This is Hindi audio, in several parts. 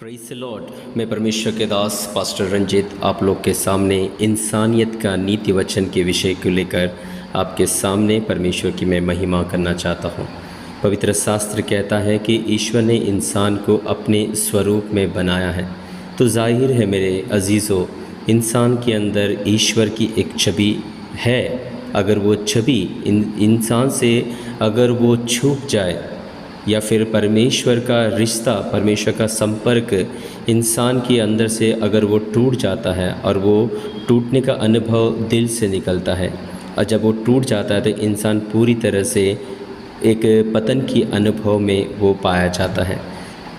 Praise the Lord. मैं परमेश्वर के दास पास्टर रंजीत आप लोग के सामने इंसानियत का नीति वचन के विषय को लेकर आपके सामने परमेश्वर की मैं महिमा करना चाहता हूँ। पवित्र शास्त्र कहता है कि ईश्वर ने इंसान को अपने स्वरूप में बनाया है। तो जाहिर है मेरे अजीज़ों, इंसान के अंदर ईश्वर की एक छवि है। अगर वो छवि इंसान से अगर वो छूट जाए या फिर परमेश्वर का रिश्ता, परमेश्वर का संपर्क इंसान के अंदर से अगर वो टूट जाता है और वो टूटने का अनुभव दिल से निकलता है, और जब वो टूट जाता है तो इंसान पूरी तरह से एक पतन की अनुभव में वो पाया जाता है।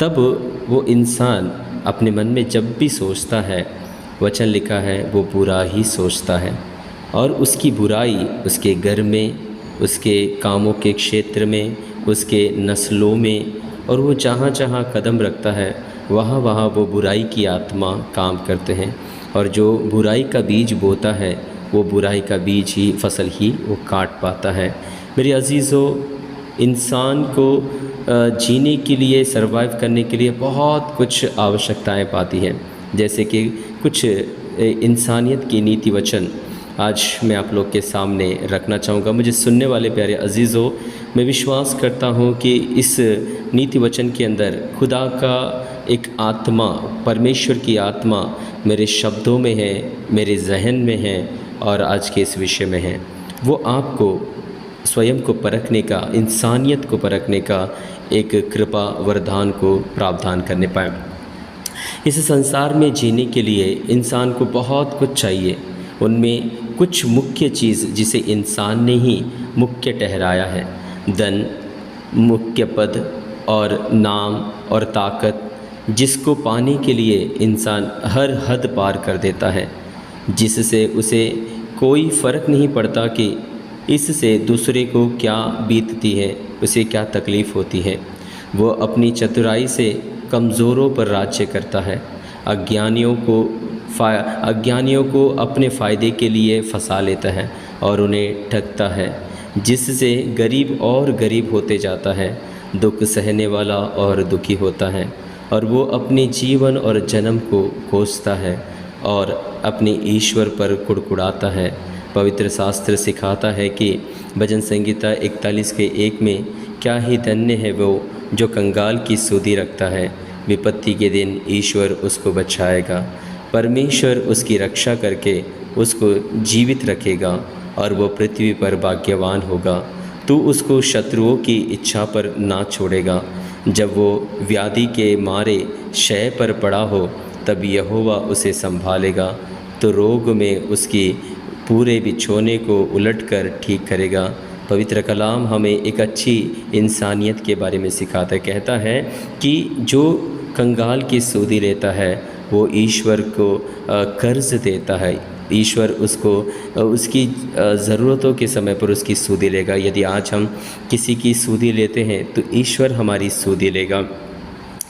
तब वो इंसान अपने मन में जब भी सोचता है, वचन लिखा है वो बुरा ही सोचता है, और उसकी बुराई उसके घर में, उसके कामों के क्षेत्र में, उसके नस्लों में, और वो जहाँ जहाँ कदम रखता है वहाँ वहाँ वो बुराई की आत्मा काम करते हैं। और जो बुराई का बीज बोता है वो बुराई का बीज ही, फसल ही वो काट पाता है। मेरे अजीज़ों, इंसान को जीने के लिए, सरवाइव करने के लिए बहुत कुछ आवश्यकताएं पाती हैं। जैसे कि कुछ इंसानियत की नीति वचन आज मैं आप लोग के सामने रखना चाहूँगा। मुझे सुनने वाले प्यारे अजीज़ों, मैं विश्वास करता हूँ कि इस नीति वचन के अंदर खुदा का एक आत्मा, परमेश्वर की आत्मा मेरे शब्दों में है, मेरे जहन में है और आज के इस विषय में है। वो आपको स्वयं को परखने का, इंसानियत को परखने का एक कृपा वरदान को प्रावधान करने पाए। इस संसार में जीने के लिए इंसान को बहुत कुछ चाहिए। उनमें कुछ मुख्य चीज़ जिसे इंसान ने ही मुख्य ठहराया है, धन, मुख्य पद और नाम और ताकत, जिसको पाने के लिए इंसान हर हद पार कर देता है, जिससे उसे कोई फ़र्क नहीं पड़ता कि इससे दूसरे को क्या बीतती है, उसे क्या तकलीफ़ होती है। वो अपनी चतुराई से कमज़ोरों पर राज्य करता है, अज्ञानियों को अपने फ़ायदे के लिए फंसा लेता है और उन्हें ठगता है, जिससे गरीब और गरीब होते जाता है, दुख सहने वाला और दुखी होता है, और वो अपने जीवन और जन्म को कोसता है और अपने ईश्वर पर कुड़कुड़ाता है। पवित्र शास्त्र सिखाता है कि भजन संगीता 41:1 में, क्या ही धन्य है वो जो कंगाल की सुधि रखता है, विपत्ति के दिन ईश्वर उसको बचाएगा। परमेश्वर उसकी रक्षा करके उसको जीवित रखेगा और वो पृथ्वी पर भाग्यवान होगा। तू उसको शत्रुओं की इच्छा पर ना छोड़ेगा। जब वो व्याधि के मारे शय पर पड़ा हो तब यहोवा उसे संभालेगा। तो रोग में उसकी पूरे बिछोने को उलटकर ठीक करेगा। पवित्र कलाम हमें एक अच्छी इंसानियत के बारे में सिखाता है। कहता है कि जो कंगाल की सूदी लेता है वो ईश्वर को कर्ज देता है। ईश्वर उसको उसकी ज़रूरतों के समय पर उसकी सूदी लेगा। यदि आज हम किसी की सूदी लेते हैं तो ईश्वर हमारी सूदी लेगा।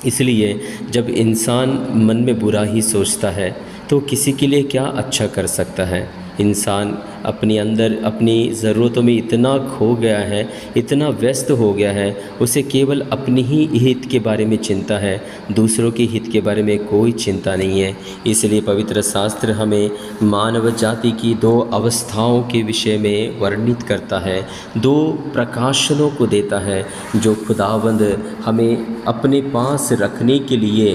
इसलिए जब इंसान मन में बुरा ही सोचता है तो किसी के लिए क्या अच्छा कर सकता है। इंसान अपने अंदर अपनी ज़रूरतों में इतना खो गया है, इतना व्यस्त हो गया है, उसे केवल अपनी ही हित के बारे में चिंता है, दूसरों के हित के बारे में कोई चिंता नहीं है। इसलिए पवित्र शास्त्र हमें मानव जाति की 2 अवस्थाओं के विषय में वर्णित करता है, 2 प्रकाशनों को देता है जो खुदावंद हमें अपने पास रखने के लिए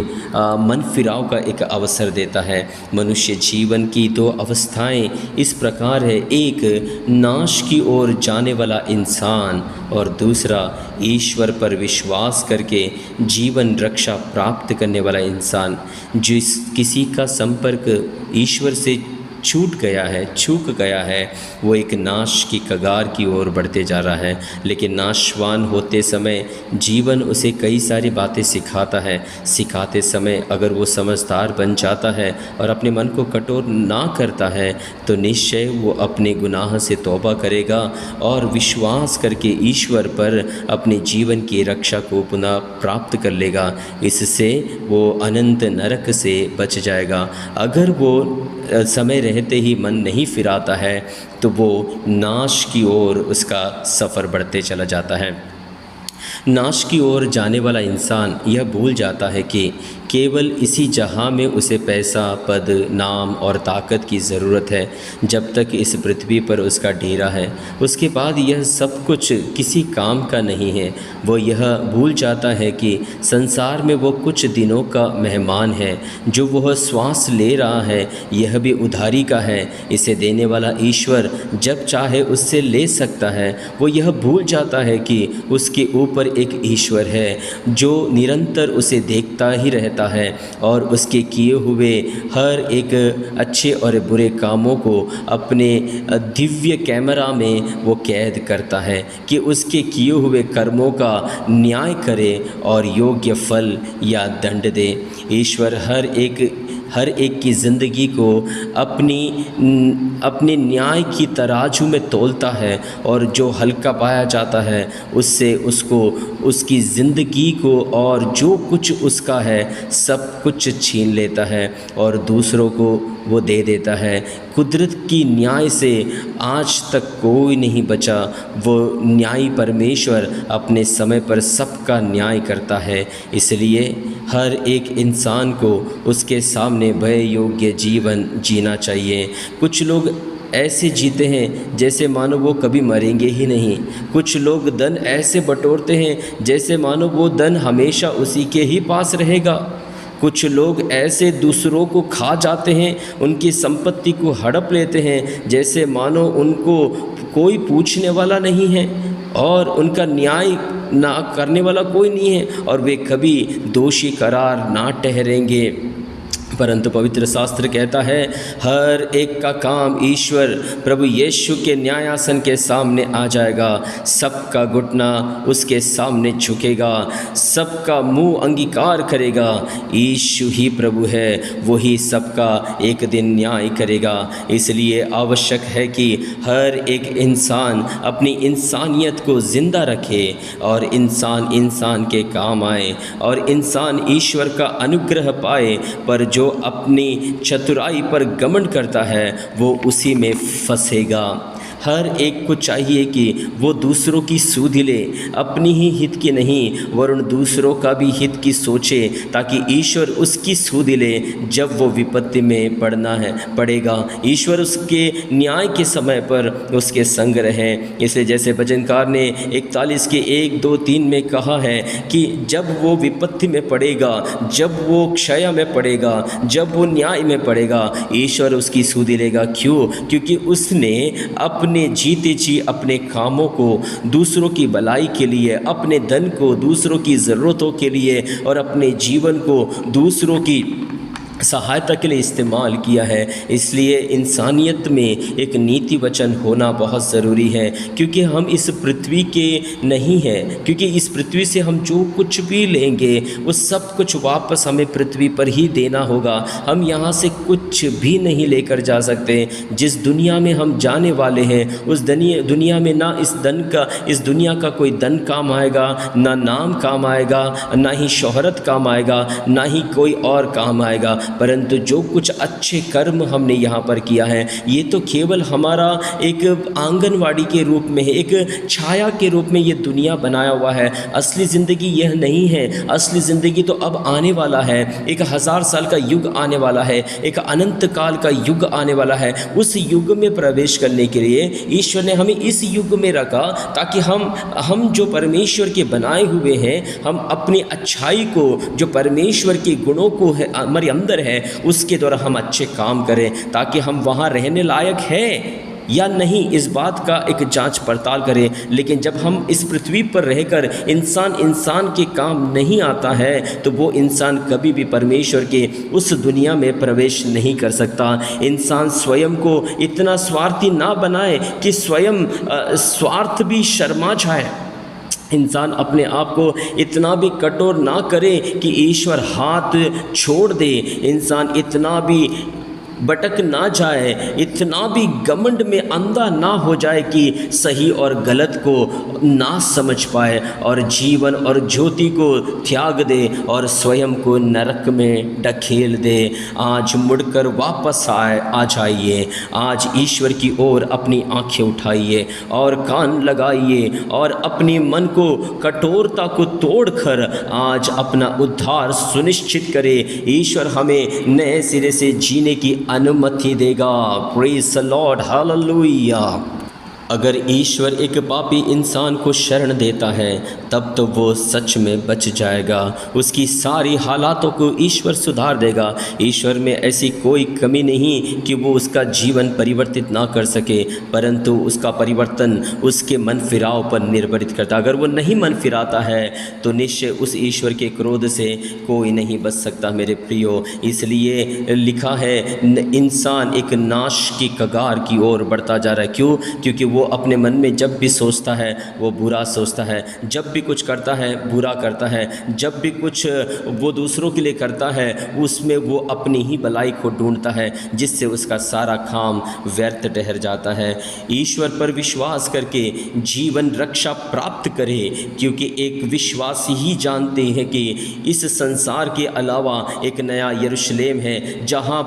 मन फिराव का एक अवसर देता है। मनुष्य जीवन की 2 अवस्थाएं इस प्रकार है, एक नाश की ओर जाने वाला इंसान और दूसरा ईश्वर पर विश्वास करके जीवन रक्षा प्राप्त करने वाला इंसान। जिस किसी का संपर्क ईश्वर से छूट गया है, चूक गया है, वो एक नाश की कगार की ओर बढ़ते जा रहा है। लेकिन नाशवान होते समय जीवन उसे कई सारी बातें सिखाता है। सिखाते समय अगर वो समझदार बन जाता है और अपने मन को कठोर ना करता है तो निश्चय वो अपने गुनाह से तौबा करेगा और विश्वास करके ईश्वर पर अपने जीवन की रक्षा को पुनः प्राप्त कर लेगा। इससे वो अनंत नरक से बच जाएगा। अगर वो समय रहते ही मन नहीं फिराता है तो वो नाश की ओर उसका सफ़र बढ़ते चला जाता है। नाश की ओर जाने वाला इंसान यह भूल जाता है कि केवल इसी जहां में उसे पैसा, पद, नाम और ताकत की ज़रूरत है जब तक इस पृथ्वी पर उसका डेरा है। उसके बाद यह सब कुछ किसी काम का नहीं है। वो यह भूल जाता है कि संसार में वो कुछ दिनों का मेहमान है। जो वह श्वास ले रहा है यह भी उधारी का है। इसे देने वाला ईश्वर जब चाहे उससे ले सकता है। वो यह भूल जाता है कि उसके ऊपर एक ईश्वर है जो निरंतर उसे देखता ही रहता है और उसके किए हुए हर एक अच्छे और बुरे कामों को अपने दिव्य कैमरा में वो कैद करता है कि उसके किए हुए कर्मों का न्याय करे और योग्य फल या दंड दे। ईश्वर हर एक की ज़िंदगी को अपने न्याय की तराजू में तोलता है और जो हल्का पाया जाता है उससे उसको उसकी ज़िंदगी को और जो कुछ उसका है सब कुछ छीन लेता है और दूसरों को वो दे देता है। कुदरत की न्याय से आज तक कोई नहीं बचा। वो न्यायी परमेश्वर अपने समय पर सबका न्याय करता है। इसलिए हर एक इंसान को उसके सामने भय योग्य जीवन जीना चाहिए। कुछ लोग ऐसे जीते हैं जैसे मानो वो कभी मरेंगे ही नहीं। कुछ लोग धन ऐसे बटोरते हैं जैसे मानो वो धन हमेशा उसी के ही पास रहेगा। कुछ लोग ऐसे दूसरों को खा जाते हैं, उनकी संपत्ति को हड़प लेते हैं जैसे मानो उनको कोई पूछने वाला नहीं है और उनका न्याय ना करने वाला कोई नहीं है और वे कभी दोषी करार ना ठहरेंगे। परंतु पवित्र शास्त्र कहता है हर एक का काम ईश्वर प्रभु यीशु के न्यायासन के सामने आ जाएगा। सबका घुटना उसके सामने झुकेगा, सबका मुंह अंगीकार करेगा। यीशु ही प्रभु है, वही सबका एक दिन न्याय करेगा। इसलिए आवश्यक है कि हर एक इंसान अपनी इंसानियत को ज़िंदा रखे और इंसान के काम आए और इंसान ईश्वर का अनुग्रह पाए। पर जो अपनी चतुराई पर घमंड करता है वो उसी में फंसेगा। हर एक को चाहिए कि वो दूसरों की सुध ले, अपनी ही हित की नहीं वरन दूसरों का भी हित की सोचे, ताकि ईश्वर उसकी सुध ले जब वो विपत्ति में पड़ेगा। ईश्वर उसके न्याय के समय पर उसके संग रहे। इसलिए जैसे भजनकार ने 41 के 1, 2, 3 में कहा है कि जब वो विपत्ति में पड़ेगा, जब वो क्षय में पड़ेगा, जब वो न्याय में पड़ेगा, ईश्वर उसकी सुध लेगा। क्यों? क्योंकि उसने अपने जीते जी अपने कामों को दूसरों की भलाई के लिए, अपने धन को दूसरों की ज़रूरतों के लिए और अपने जीवन को दूसरों की सहायता के लिए इस्तेमाल किया है। इसलिए इंसानियत में एक नीति वचन होना बहुत ज़रूरी है, क्योंकि हम इस पृथ्वी के नहीं हैं। क्योंकि इस पृथ्वी से हम जो कुछ भी लेंगे वो सब कुछ वापस हमें पृथ्वी पर ही देना होगा। हम यहाँ से कुछ भी नहीं लेकर जा सकते। जिस दुनिया में हम जाने वाले हैं उस दुनिया में ना इस दुनिया का कोई धन काम आएगा, ना नाम काम आएगा, ना ही शोहरत काम आएगा, ना ही कोई और काम आएगा। परंतु जो कुछ अच्छे कर्म हमने यहाँ पर किया है ये तो केवल हमारा एक आंगनवाड़ी के रूप में है, एक छाया के रूप में ये दुनिया बनाया हुआ है। असली ज़िंदगी यह नहीं है। असली ज़िंदगी तो अब आने वाला है। एक 1000 साल का युग आने वाला है, एक अनंत काल का युग आने वाला है। उस युग में प्रवेश करने के लिए ईश्वर ने हमें इस युग में रखा ताकि हम जो परमेश्वर के बनाए हुए हैं, हम अपनी अच्छाई को, जो परमेश्वर के गुणों को है हमारे अंदर है, उसके द्वारा हम अच्छे काम करें, ताकि हम वहाँ रहने लायक है या नहीं इस बात का एक जांच पड़ताल करें। लेकिन जब हम इस पृथ्वी पर रहकर इंसान के काम नहीं आता है तो वो इंसान कभी भी परमेश्वर के उस दुनिया में प्रवेश नहीं कर सकता। इंसान स्वयं को इतना स्वार्थी ना बनाए कि स्वयं स्वार्थ भी शर्मा जाए। इंसान अपने आप को इतना भी कठोर ना करे कि ईश्वर हाथ छोड़ दे। इंसान इतना भी भटक ना जाए, इतना भी घमंड में अंधा ना हो जाए कि सही और गलत को ना समझ पाए और जीवन और ज्योति को त्याग दे और स्वयं को नरक में ढकेल दे। आज मुड़कर वापस आ जाइए। आज ईश्वर की ओर अपनी आंखें उठाइए और कान लगाइए और अपनी मन को कठोरता को तोड़कर आज अपना उद्धार सुनिश्चित करे। ईश्वर हमें नए सिरे से जीने की अनुमति देगा। Praise the Lord, hallelujah. अगर ईश्वर एक पापी इंसान को शरण देता है तब तो वो सच में बच जाएगा। उसकी सारी हालातों को ईश्वर सुधार देगा। ईश्वर में ऐसी कोई कमी नहीं कि वो उसका जीवन परिवर्तित ना कर सके, परंतु उसका परिवर्तन उसके मन फिराव पर निर्भरित करता। अगर वो नहीं मन फिराता है तो निश्चय उस ईश्वर के क्रोध से कोई नहीं बच सकता मेरे प्रियो। इसलिए लिखा है इंसान एक नाश की कगार की ओर बढ़ता जा रहा है। क्यों? क्योंकि वो अपने मन में जब भी सोचता है वो बुरा सोचता है, जब भी कुछ करता है बुरा करता है, जब भी कुछ वो दूसरों के लिए करता है उसमें वो अपनी ही भलाई को ढूंढता है, जिससे उसका सारा काम व्यर्थ ठहर जाता है। ईश्वर पर विश्वास करके जीवन रक्षा प्राप्त करे, क्योंकि एक विश्वासी ही जानते हैं कि इस संसार के अलावा एक नया यरूशलेम है जहाँ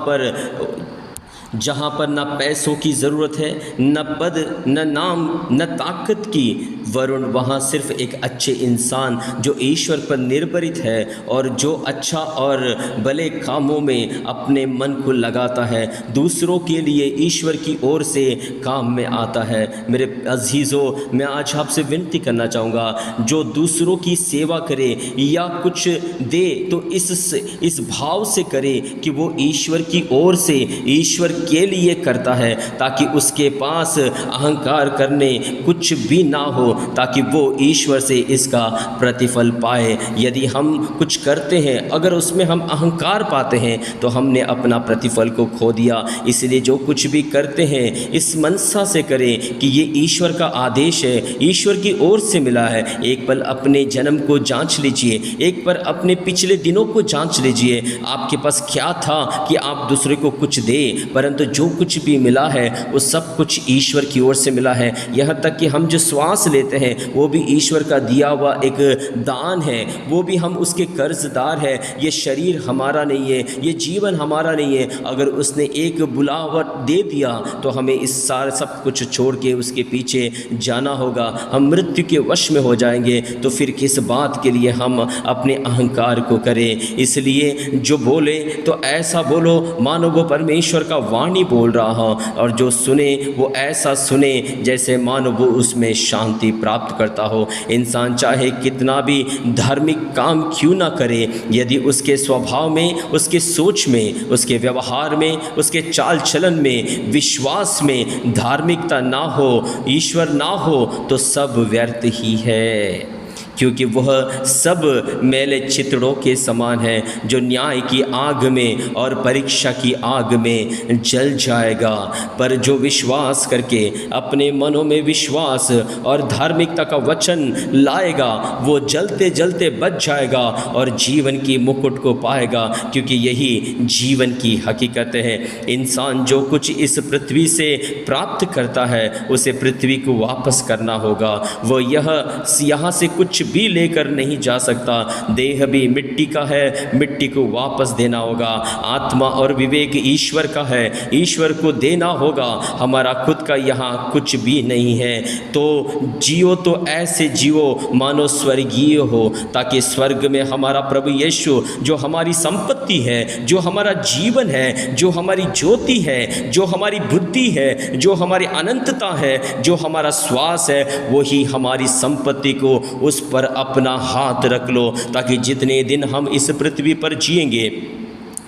पर न पैसों की ज़रूरत है, न पद, न नाम, न ताकत की, वरुण वहाँ सिर्फ एक अच्छे इंसान जो ईश्वर पर निर्भरित है और जो अच्छा और भले कामों में अपने मन को लगाता है, दूसरों के लिए ईश्वर की ओर से काम में आता है। मेरे अजीज़ों, मैं आज आपसे विनती करना चाहूँगा, जो दूसरों की सेवा करे या कुछ दे तो इस भाव से करे कि वो ईश्वर की ओर से ईश्वर के लिए करता है, ताकि उसके पास अहंकार करने कुछ भी ना हो, ताकि वो ईश्वर से इसका प्रतिफल पाए। यदि हम कुछ करते हैं अगर उसमें हम अहंकार पाते हैं तो हमने अपना प्रतिफल को खो दिया। इसलिए जो कुछ भी करते हैं इस मनसा से करें कि ये ईश्वर का आदेश है, ईश्वर की ओर से मिला है। एक पल अपने जन्म को जांच लीजिए, एक पल अपने पिछले दिनों को जांच लीजिए। आपके पास क्या था कि आप दूसरे को कुछ दे, परंतु जो कुछ भी मिला है वो सब कुछ ईश्वर की ओर से मिला है। यहाँ तक कि हम जो श्वास लेते हैं वो भी ईश्वर का दिया हुआ एक दान है, वो भी हम उसके कर्जदार हैं। ये शरीर हमारा नहीं है, ये जीवन हमारा नहीं है। अगर उसने एक बुलावट दे दिया तो हमें इस सारे सब कुछ छोड़ के उसके पीछे जाना होगा। हम मृत्यु के वश में हो जाएंगे, तो फिर किस बात के लिए हम अपने अहंकार को करें। इसलिए जो बोले तो ऐसा बोलो मानो वो परमेश्वर का वाणी बोल रहा हो, और जो सुने वो ऐसा सुने जैसे मानो वो उसमें शांति प्राप्त करता हो। इंसान चाहे कितना भी धार्मिक काम क्यों ना करे, यदि उसके स्वभाव में, उसके सोच में, उसके व्यवहार में, उसके चाल चलन में, विश्वास में धार्मिकता ना हो, ईश्वर ना हो, तो सब व्यर्थ ही है। क्योंकि वह सब मैले चितड़ों के समान है जो न्याय की आग में और परीक्षा की आग में जल जाएगा। पर जो विश्वास करके अपने मनों में विश्वास और धार्मिकता का वचन लाएगा वो जलते जलते बच जाएगा और जीवन की मुकुट को पाएगा, क्योंकि यही जीवन की हकीकत है। इंसान जो कुछ इस पृथ्वी से प्राप्त करता है उसे पृथ्वी को वापस करना होगा। वो यहाँ से कुछ भी लेकर नहीं जा सकता। देह भी मिट्टी का है, मिट्टी को वापस देना होगा। आत्मा और विवेक ईश्वर का है, ईश्वर को देना होगा। हमारा खुद का यहाँ कुछ भी नहीं है। तो जियो तो ऐसे जियो मानो स्वर्गीय हो, ताकि स्वर्ग में हमारा प्रभु यीशु जो हमारी संपत्ति है, जो हमारा जीवन है, जो हमारी ज्योति है, जो हमारी बुद्धि है, जो हमारी अनंतता है, जो हमारा श्वास है, वही हमारी संपत्ति को उस पर अपना हाथ रख लो, ताकि जितने दिन हम इस पृथ्वी पर जिएंगे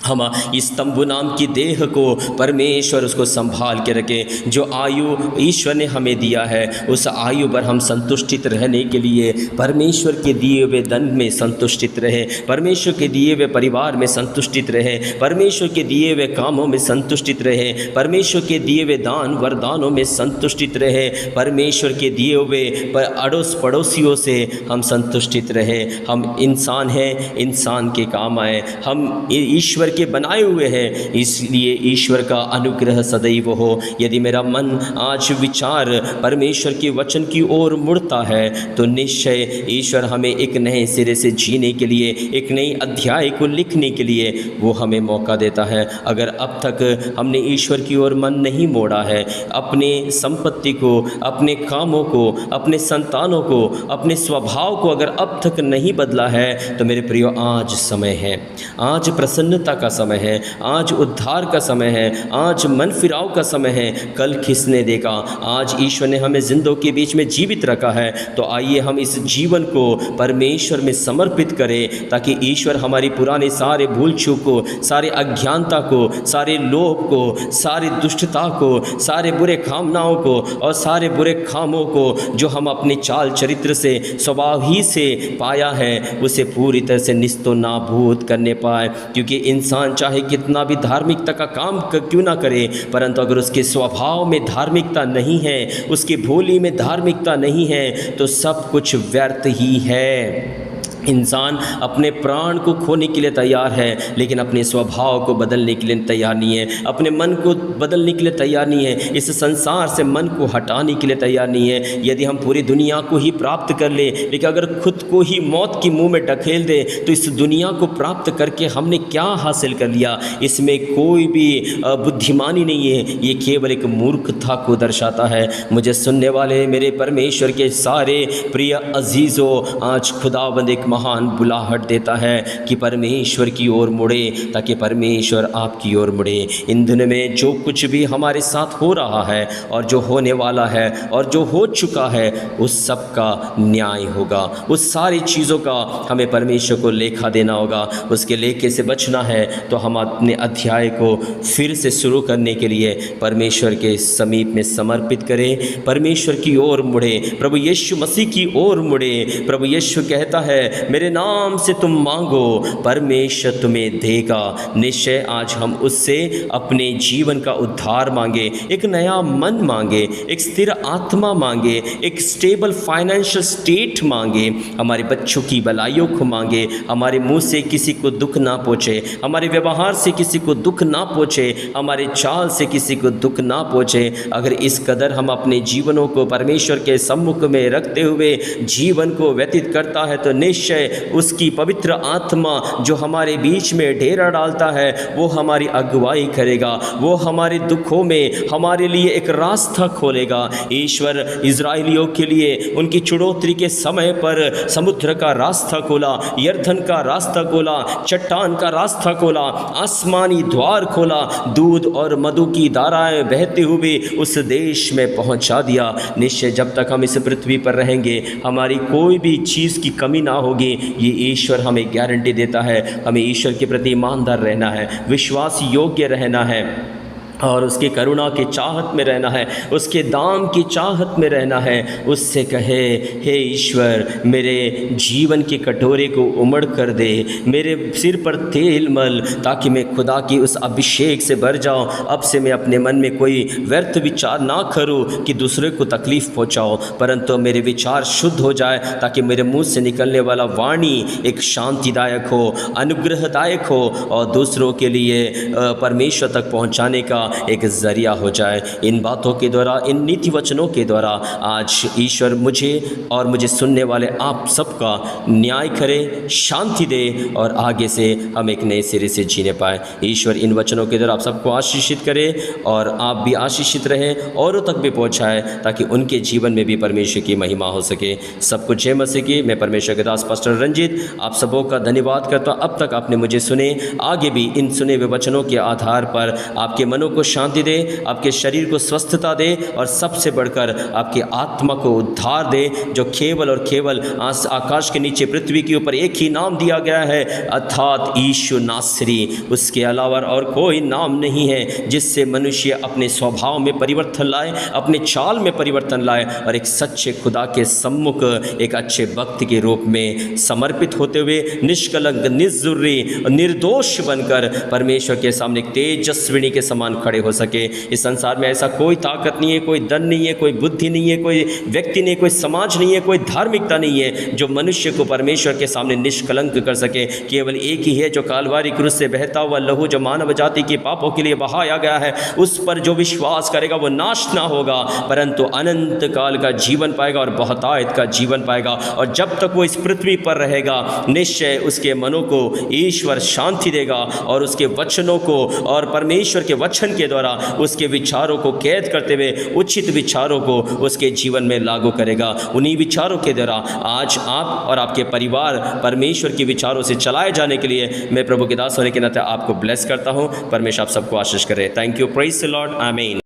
हम इस तंबू नाम की देह को परमेश्वर उसको संभाल के रखे। जो आयु ईश्वर ने हमें दिया है उस आयु पर हम संतुष्टित रहने के लिए परमेश्वर के दिए हुए धन में संतुष्टित रहे, परमेश्वर के दिए हुए परिवार में संतुष्टित रहे, परमेश्वर के दिए हुए कामों में संतुष्टित रहे, परमेश्वर के दिए हुए दान वरदानों में संतुष्टित रहे, परमेश्वर के दिए हुए अड़ोस पड़ोसियों से हम संतुष्टित रहे। हम इंसान हैं, इंसान के काम आए। हम ईश्वर के बनाए हुए हैं, इसलिए ईश्वर का अनुग्रह सदैव हो। यदि मेरा मन आज विचार परमेश्वर के वचन की ओर मुड़ता है तो निश्चय ईश्वर हमें एक नए सिरे से जीने के लिए, एक नई अध्याय को लिखने के लिए वो हमें मौका देता है। अगर अब तक हमने ईश्वर की ओर मन नहीं मोड़ा है, अपने संपत्ति को, अपने कामों को, अपने संतानों को, अपने स्वभाव को अगर अब तक नहीं बदला है तो मेरे प्रियो आज समय है, आज प्रसन्नता का समय है, आज उद्धार का समय है, आज मन फिराव का समय है। कल किसने देखा, आज ईश्वर ने हमें जिंदों के बीच में जीवित रखा है, तो आइए हम इस जीवन को परमेश्वर में समर्पित करें ताकि ईश्वर हमारी पुराने सारे भूल चूक को, सारे अज्ञानता को, सारे लोभ को, सारी दुष्टता को, सारे बुरे कामनाओं को और सारे बुरे कामों को जो हम अपने चाल चरित्र से, स्वभाव ही से पाया है, उसे पूरी तरह से निस्तो नाबूद करने पाए। क्योंकि इंसान चाहे कितना भी धार्मिकता का काम क्यों ना करे, परंतु अगर उसके स्वभाव में धार्मिकता नहीं है, उसकी भोली में धार्मिकता नहीं है, तो सब कुछ व्यर्थ ही है। इंसान अपने प्राण को खोने के लिए तैयार है, लेकिन अपने स्वभाव को बदलने के लिए तैयार नहीं है, अपने मन को बदलने के लिए तैयार नहीं है, इस संसार से मन को हटाने के लिए तैयार नहीं है। यदि हम पूरी दुनिया को ही प्राप्त कर ले, लेकिन अगर खुद को ही मौत की मुंह में ढकेल दे, तो इस दुनिया को प्राप्त करके हमने क्या हासिल कर लिया? इसमें कोई भी बुद्धिमानी नहीं है, ये केवल एक मूर्खता को दर्शाता है। मुझे सुनने वाले मेरे परमेश्वर के सारे प्रिय अजीज़ों, आज खुदावंद एक महान बुलाहट देता है कि परमेश्वर की ओर मुड़े, ताकि परमेश्वर आपकी ओर मुड़े। इन दिनों में जो कुछ भी हमारे साथ हो रहा है और जो होने वाला है और जो हो चुका है, उस सब का न्याय होगा, उस सारी चीज़ों का हमें परमेश्वर को लेखा देना होगा। उसके लेखे से बचना है तो हम अपने अध्याय को फिर से शुरू करने के लिए परमेश्वर के समीप में समर्पित करें, परमेश्वर की ओर मुड़े, प्रभु यीशु मसीह की ओर मुड़े। प्रभु यीशु कहता है, मेरे नाम से तुम मांगो, परमेश्वर तुम्हें देगा। निश्चय आज हम उससे अपने जीवन का उद्धार मांगे, एक नया मन मांगे, एक स्थिर आत्मा मांगे, एक स्टेबल फाइनेंशियल स्टेट मांगे, हमारे बच्चों की भलाइयों को मांगे, हमारे मुंह से किसी को दुख ना पहुँचे, हमारे व्यवहार से किसी को दुख ना पहुँचे, हमारे चाल से किसी को दुख ना पहुँचे। अगर इस कदर हम अपने जीवनों को परमेश्वर के सम्मुख में रखते हुए जीवन को व्यतीत करता है, तो निश्चय उसकी पवित्र आत्मा जो हमारे बीच में डेरा डालता है, वो हमारी अगुवाई करेगा, वो हमारे दुखों में हमारे लिए एक रास्ता खोलेगा। ईश्वर इजराइलियों के लिए उनकी चुड़ौती के समय पर समुद्र का रास्ता खोला, यरदन का रास्ता खोला, चट्टान का रास्ता खोला, आसमानी द्वार खोला, दूध और मधु की धाराएं बहते हुए उस देश में पहुंचा दिया। निश्चय जब तक हम इस पृथ्वी पर रहेंगे, हमारी कोई भी चीज़ की कमी ना होगी, ये ईश्वर हमें गारंटी देता है। हमें ईश्वर के प्रति ईमानदार रहना है, विश्वास योग्य रहना है और उसकी करुणा की चाहत में रहना है, उसके दाम की चाहत में रहना है। उससे कहे, हे ईश्वर, मेरे जीवन के कटोरे को उमड़ कर दे, मेरे सिर पर तेल मल, ताकि मैं खुदा की उस अभिषेक से भर जाऊं। अब से मैं अपने मन में कोई व्यर्थ विचार ना करूं कि दूसरे को तकलीफ़ पहुंचाऊं, परंतु मेरे विचार शुद्ध हो जाए, ताकि मेरे मुंह से निकलने वाला वाणी एक शांतिदायक हो, अनुग्रहदायक हो और दूसरों के लिए परमेश्वर तक पहुँचाने का एक जरिया हो जाए। इन बातों के द्वारा, इन नीति वचनों के द्वारा आज ईश्वर मुझे और मुझे सुनने वाले आप सबका न्याय करे, शांति दे और आगे से हम एक नए सिरे से जीने पाए। ईश्वर इन वचनों के द्वारा आप सबको आशीषित करे और आप भी आशीषित रहें, औरों तक भी पहुँचाए, ताकि उनके जीवन में भी परमेश्वर की महिमा हो सके। सबको जय मसीह की। मैं परमेश्वर के दास पास्टर रंजीत आप सबों का धन्यवाद करता हूँ। अब तक आपने मुझे सुने, आगे भी इन सुने हुए वचनों के आधार पर आपके मनों को शांति दे, आपके शरीर को स्वस्थता दे और सबसे बढ़कर आपकी आत्मा को उद्धार दे, जो केवल और केवल आकाश के नीचे पृथ्वी के ऊपर एक ही नाम दिया गया है, अर्थात यीशु नासरी। उसके अलावा और कोई नाम नहीं है जिससे मनुष्य अपने स्वभाव में परिवर्तन लाए, अपने चाल में परिवर्तन लाए और एक सच्चे खुदा के सम्मुख एक अच्छे भक्त के रूप में समर्पित होते हुए निष्कलंक, निर्जुर्री, निर्दोष बनकर परमेश्वर के सामने तेजस्विनी के समान खड़े हो सके। इस संसार में ऐसा कोई ताकत नहीं है, कोई धन नहीं है, कोई बुद्धि नहीं है, कोई व्यक्ति नहीं, कोई समाज नहीं है, कोई धार्मिकता नहीं है जो मनुष्य को परमेश्वर के सामने निष्कलंक कर सके। केवल एक ही है जो कालवारी क्रूस से बहता हुआ लहू जो मानव जाति के पापों के लिए बहाया गया है, उस पर जो विश्वास करेगा वो नाश ना होगा परंतु अनंत काल का जीवन पाएगा और बहुतायत का जीवन पाएगा। और जब तक वो इस पृथ्वी पर रहेगा निश्चय उसके मनों को ईश्वर शांति देगा और उसके वचनों को और परमेश्वर के वचन के द्वारा उसके विचारों को कैद करते हुए उचित विचारों को उसके जीवन में लागू करेगा। उन्हीं विचारों के द्वारा आज आप और आपके परिवार परमेश्वर के विचारों से चलाए जाने के लिए मैं प्रभु के दास होने के नाते आपको ब्लेस करता हूँ। परमेश्वर आप सबको आशीष करे। Thank you. Praise the Lord. आमीन।